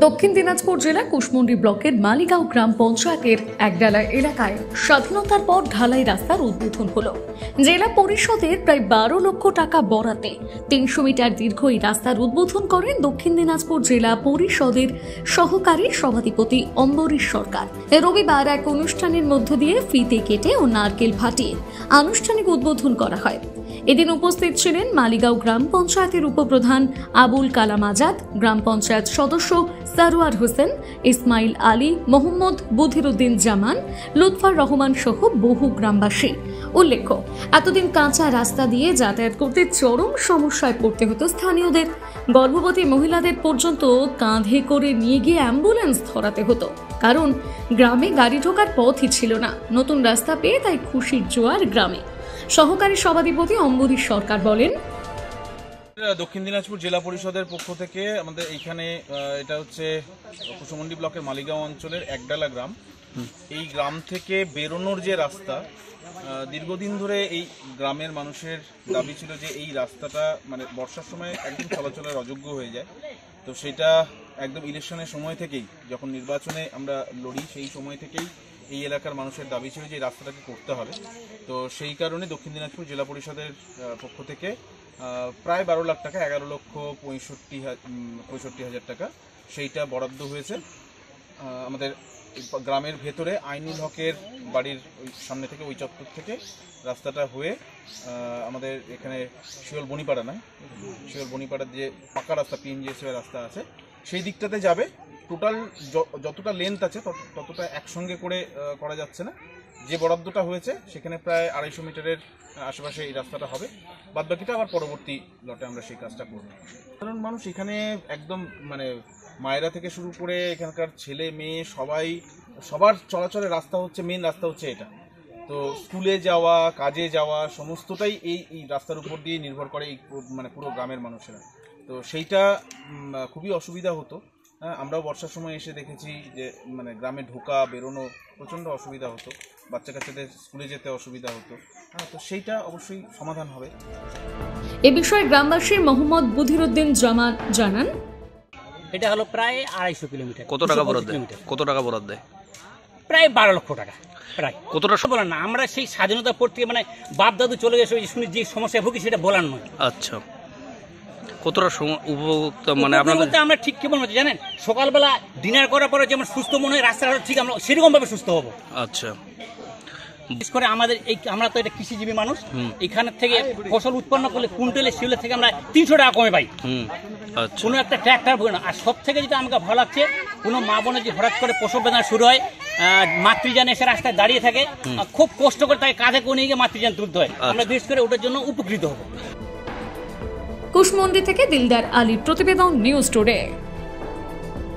দক্ষিণ দিনাজপুর জেলা কুশমন্ডি ব্লকের মালিগাঁও গ্রাম পঞ্চায়েতের একডালা এলাকায় স্বাধীনতার পর ঢালাই রাস্তার উদ্বোধন হলো। জেলা পরিষদের প্রায় 12 লক্ষ টাকা বরাদ্দে 300 মিটার দীর্ঘ এই রাস্তার উদ্বোধন করেন দক্ষিণ দিনাজপুর জেলা পরিষদের সহকারী সভাধিপতি অম্বরীশ সরকার। রবিবার এক অনুষ্ঠানের মধ্য দিয়ে ফিতে কেটে ও নারকেল ফাটিয়ে আনুষ্ঠানিক উদ্বোধন করা হয়। এদিন উপস্থিত ছিলেন মালিগাঁও গ্রাম পঞ্চায়েতের উপপ্রধান আবুল কালাম আজাদ, গ্রাম পঞ্চায়েত সদস্য সারোয়ার হোসেন, ইসমাইল আলী, মোহাম্মদ বুধিরুদ্দিন জামান, লুৎফার রহমান সহ বহু গ্রামবাসী। উল্লেখ্য, এতদিন কাঁচা রাস্তা দিয়ে যাতায়াত করতে চরম সমস্যায় পড়তে হতো স্থানীয়দের। গর্ভবতী মহিলাদের পর্যন্ত কাঁধে করে নিয়ে গিয়ে অ্যাম্বুলেন্স ধরাতে হতো, কারণ গ্রামে গাড়ি ঢোকার পথই ছিল না। নতুন রাস্তা পেয়ে তাই খুশির জোয়ার গ্রামে। সহকারী সভাধিপতি অম্বরীশ সরকার বলেন, দক্ষিণ দিনাজপুর জেলা পরিষদের পক্ষ থেকে আমাদের এইখানে এটা হচ্ছে কুশমন্ডি ব্লকের মালিগাঁও অঞ্চলের একডালা গ্রাম। এই গ্রাম থেকে বেরোনোর যে রাস্তা, দীর্ঘদিন ধরে এই গ্রামের মানুষের দাবি ছিল যে এই রাস্তাটা মানে বর্ষার সময় একদম চলাচলের অযোগ্য হয়ে যায়। তো সেটা একদম ইলেকশনের সময় থেকেই, যখন নির্বাচনে আমরা লড়ি সেই সময় থেকেই এই এলাকার মানুষের দাবি ছিল যে এই রাস্তাটাকে করতে হবে। তো সেই কারণে দক্ষিণ দিনাজপুর জেলা পরিষদের পক্ষ থেকে প্রায় 12 লাখ টাকা, 11,65,000 টাকা সেইটা বরাদ্দ হয়েছে। আমাদের গ্রামের ভেতরে আইনুল হকের বাড়ির ওই সামনে থেকে, ওই চত্বর থেকে রাস্তাটা হয়ে আমাদের এখানে শিওল বনিপাড়া বনিপাড়ার যে পাকা রাস্তা, PNGS রাস্তা আছে, সেই দিকটাতে যাবে। টোটাল যতটা লেন্থ আছে ততটা একসঙ্গে করে করা যাচ্ছে না। যে বরাদ্দটা হয়েছে সেখানে প্রায় 250 মিটারের আশেপাশে এই রাস্তাটা হবে। বাদবাকিটা আবার পরবর্তী লটে আমরা সেই কাজটা করব। সাধারণ মানুষ এখানে একদম মানে মায়েরা থেকে শুরু করে এখানকার ছেলে মেয়ে সবার চলাচলের রাস্তা হচ্ছে, মেন রাস্তা হচ্ছে এটা। তো স্কুলে যাওয়া, কাজে যাওয়া সমস্তটাই এই রাস্তার উপর দিয়ে নির্ভর করে এই মানে পুরো গ্রামের মানুষেরা। তো সেইটা খুবই অসুবিধা হতো। আমরাও বর্ষার সময় এসে দেখেছি যে মানে গ্রামে ঢোকা বেরোনো প্রচণ্ড অসুবিধা হতো, বাচ্চা কাচ্চাদের স্কুলে যেতে অসুবিধা হতো। তো সেইটা অবশ্যই সমাধান হবে। এ বিষয়ে গ্রামবাসী মোহাম্মদ বুধিরুদ্দিন জামান জানান, এটা হলো প্রায় 250 কিলোমিটার। কত টাকা বরাদ্দ দেয়? প্রায় 12 লক্ষ টাকা। প্রায় কতটা বলার না, আমরা সেই স্বাধীনতার পর থেকে মানে বাপ দাদু চলে গেছে, শুনি যে সমস্যায় ভুগি সেটা বলার নয়। আচ্ছা, কতটা উপভোক্তা মানে আপনাদের? আমরা ঠিক কি বলবো জানেন, সকালবেলা ডিনার করার পরে যেমন সুস্থ মনে হয় রাস্তাঘাট ঠিক আমরা সেরকম ভাবে সুস্থ হবো। আচ্ছা, বিশেষ করে আমরা তো এটা কৃষিজীবী মানুষ, এখানে থেকে ফসল উৎপন্ন করলে কুইন্টালে শিউলের থেকে আমরা 300 টাকা কমে পাই। কোনো একটা ট্র্যাক্টর ভোগে না। আর সব থেকে যেটা আমাকে ভালো লাগছে, কোনো মা বোনের যে হঠাৎ করে প্রসব বেদনা শুরু হয়, মাতৃযান এসে রাস্তায় দাঁড়িয়ে থাকে, খুব কষ্ট করে তাকে কাঁধে করে নিয়ে গিয়ে মাতৃযান তুলতে হয়। আমরা বিশেষ করে ওটার জন্য উপকৃত হব। কুশমন্ডি থেকে দিলদার আলীর প্রতিবেদন, নিউজ টুডে।